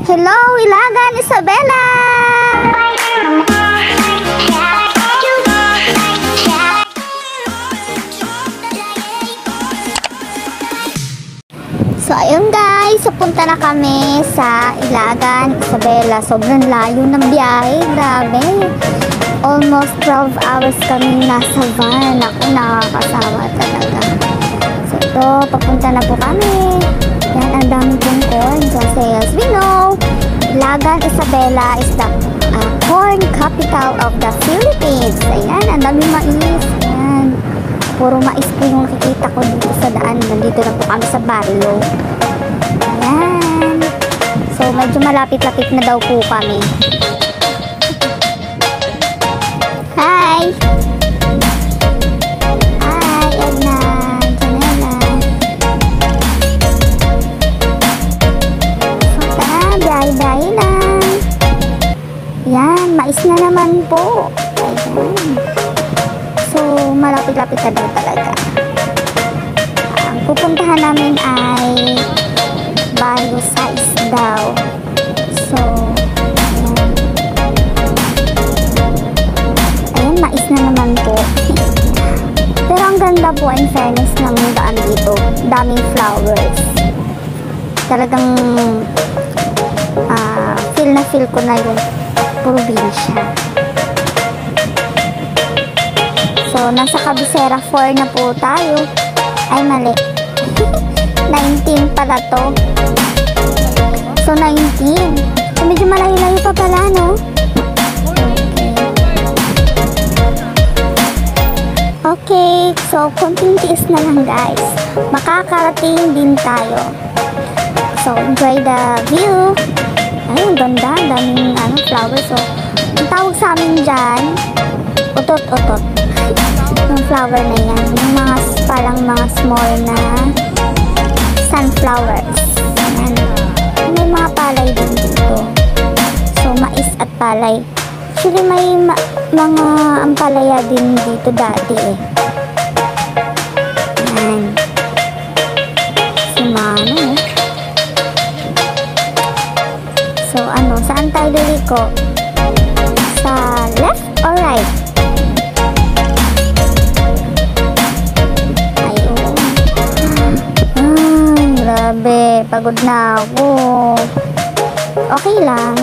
Hello, Ilagan, Isabela! So, ayun guys, punta na kami sa Ilagan, Isabela. Sobrang layo ng biyahe, grabe. Almost 12 hours kami nasa van. Ako, nakakasawa talaga. So, ito, papunta na po kami. Yan, ang dami pong corn. Kasi as we know, Ilagan, Isabela is the corn capital of the Philippines. Ayan, ang dami mais. Ayan. Puro mais po yung nakikita ko dito sa daan. Nandito na po kami sa barrio. Ayan. So, medyo malapit-lapit na daw po kami. Hi! Hi, Edna. Janela. So, tara, biyahe-biyahe lang. Yan, mais na naman po. Ayan. So, malapit-lapit na daw talaga. Ang pupuntahan namin ay Barrio Sais daw. So, ayan, mais na naman po. Pero ang ganda po, in fairness, ng daan dito. Daming flowers. Talagang feel na feel ko na yung probinsya. So, nasa Cabecera 4 na po tayo. Ay, mali. 19 pala to. So, 19. So, medyo malayo-layo pa pala, no? Okay. So, konting tiis na lang, guys. Makakarating din tayo. So, enjoy the view. Ay, ang ganda. Daming flowers. So, ang tawag sa amin dyan, utot-utot. Yung flower na yan. Yung mga, parang mga small na sunflowers. Ayan. May mga palay din dito. So, mais at palay. Actually, may mga ampalaya din dito dati eh. Ayan. Simano eh. So, saan tayo liliko? Sa left or right? Grabe, pagod na ako. Okay lang.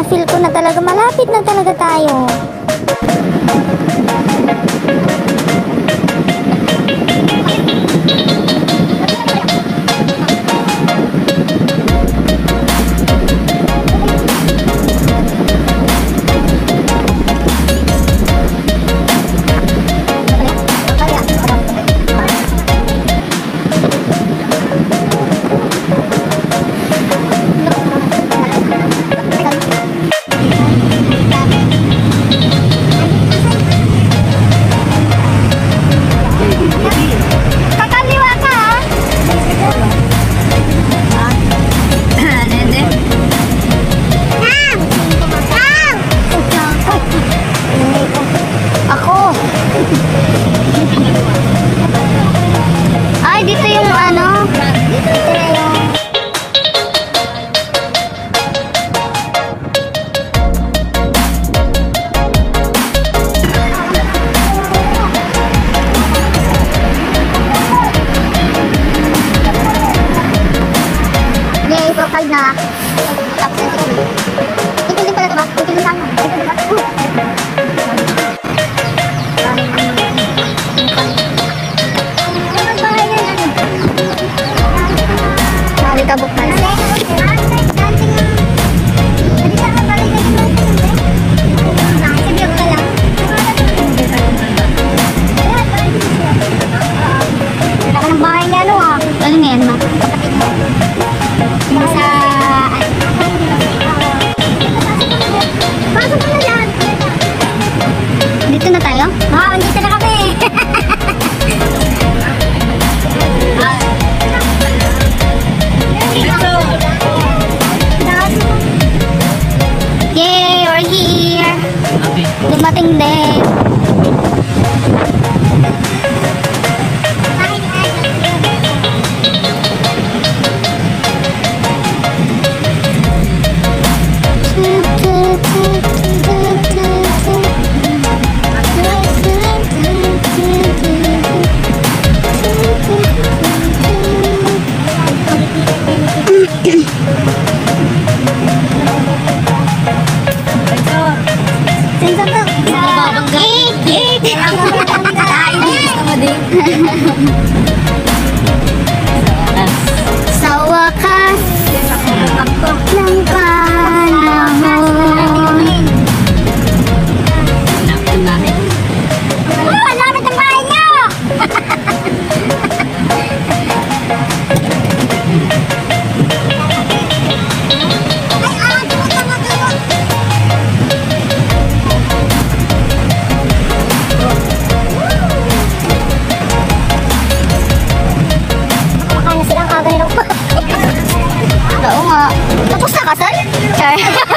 Feel ko na talaga, malapit na talaga tayo. kami. Sa wakas ng panahon. Ang lapit ng bahay niyo! Oo nga. Tapos na kasal? Char.